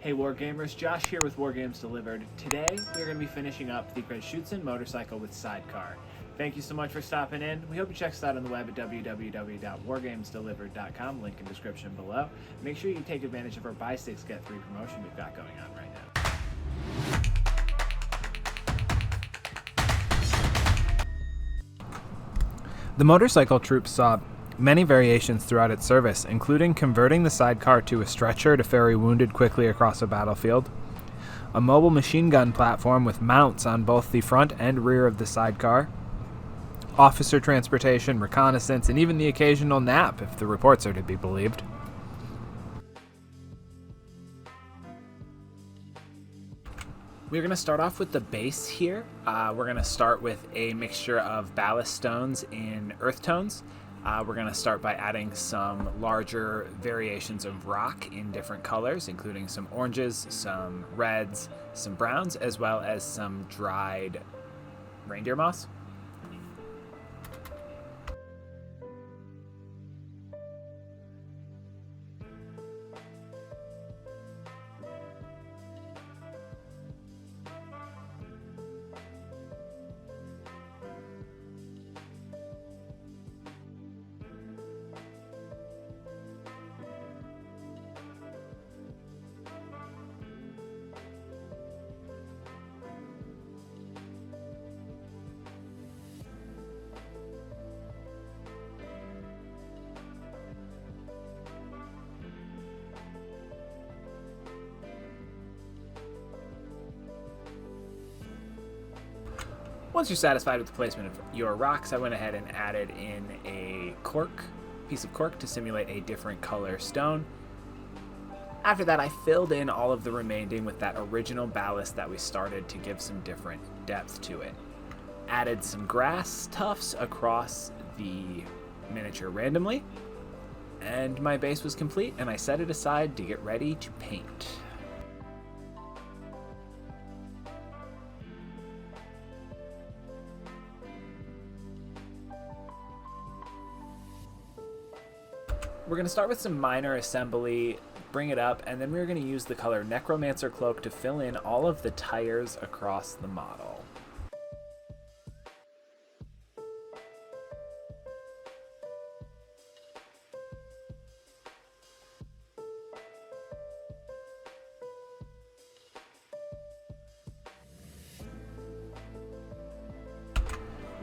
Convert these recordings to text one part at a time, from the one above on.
Hey Wargamers, Josh here with Wargames Delivered. Today, we're going to be finishing up the DAK Motorcycle with Sidecar. Thank you so much for stopping in. We hope you check us out on the web at www.wargamesdelivered.com, link in description below. Make sure you take advantage of our buy 6 get 3 promotion we've got going on right now. The motorcycle troop saw many variations throughout its service, including converting the sidecar to a stretcher to ferry wounded quickly across a battlefield, a mobile machine gun platform with mounts on both the front and rear of the sidecar, officer transportation, reconnaissance, and even the occasional nap, if the reports are to be believed. We're going to start off with the base here. We're going to start with a mixture of ballast stones in earth tones. We're going to start by adding some larger variations of rock in different colors, including some oranges, some reds, some browns, as well as some dried reindeer moss. Once you're satisfied with the placement of your rocks, I went ahead and added in a piece of cork to simulate a different color stone. After that, I filled in all of the remaining with that original ballast that we started to give some different depth to it. Added some grass tufts across the miniature randomly, and my base was complete, and I set it aside to get ready to paint. We're going to start with some minor assembly, bring it up, and then we're going to use the color Necromancer Cloak to fill in all of the tires across the model.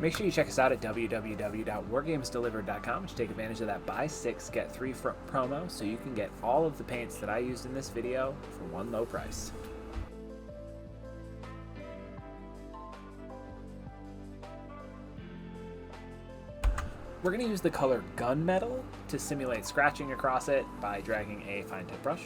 Make sure you check us out at www.wargamesdelivered.com to take advantage of that buy 6 get 3 promo so you can get all of the paints that I used in this video for one low price. We're going to use the color Gunmetal to simulate scratching across it by dragging a fine tip brush.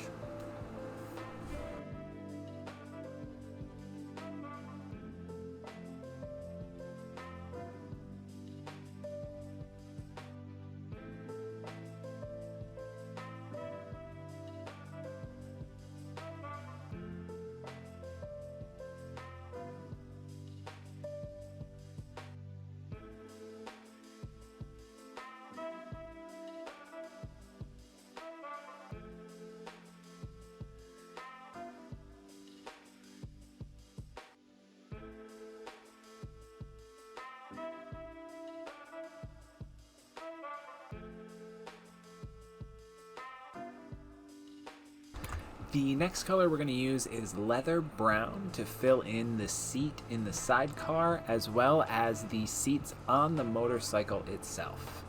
The next color we're going to use is Leather Brown to fill in the seat in the sidecar as well as the seats on the motorcycle itself.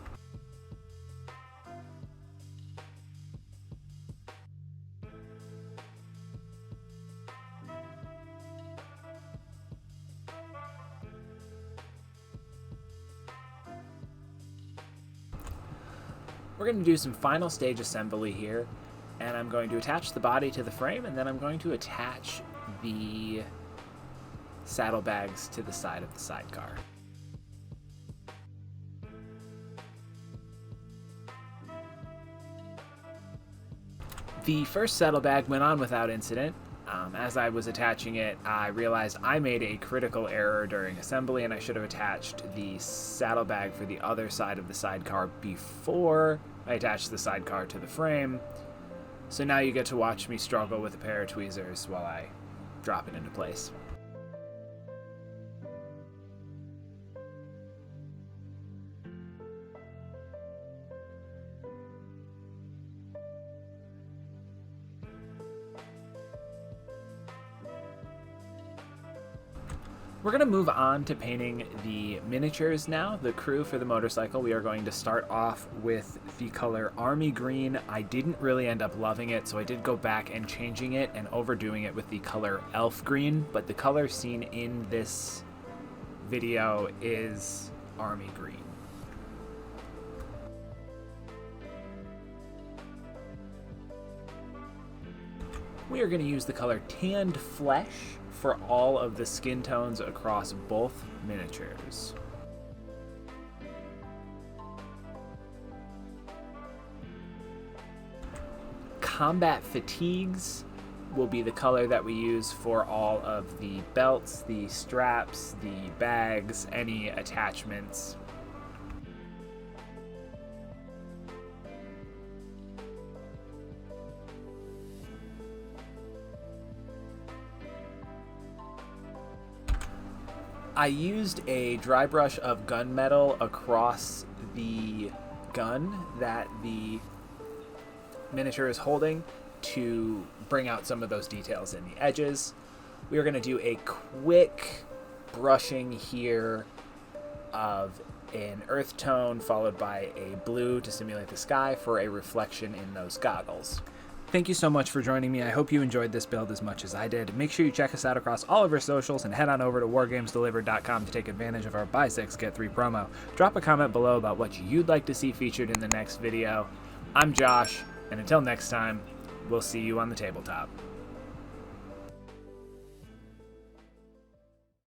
We're going to do some final stage assembly here. And I'm going to attach the body to the frame, and then I'm going to attach the saddlebags to the side of the sidecar. The first saddlebag went on without incident. As I was attaching it, I realized I made a critical error during assembly, and I should have attached the saddlebag for the other side of the sidecar before I attached the sidecar to the frame. So now you get to watch me struggle with a pair of tweezers while I drop it into place. We're going to move on to painting the miniatures now, the crew for the motorcycle. We are going to start off with the color Army Green. I didn't really end up loving it, so I did go back and changing it and overdoing it with the color Elf Green, but the color seen in this video is Army Green. We are going to use the color Tanned Flesh for all of the skin tones across both miniatures. Combat Fatigues will be the color that we use for all of the belts, the straps, the bags, any attachments. I used a dry brush of gunmetal across the gun that the miniature is holding to bring out some of those details in the edges. We are going to do a quick brushing here of an earth tone followed by a blue to simulate the sky for a reflection in those goggles. Thank you so much for joining me. I hope you enjoyed this build as much as I did. Make sure you check us out across all of our socials and head on over to wargamesdelivered.com to take advantage of our buy 6 get 3 promo. Drop a comment below about what you'd like to see featured in the next video. I'm Josh, and until next time, we'll see you on the tabletop.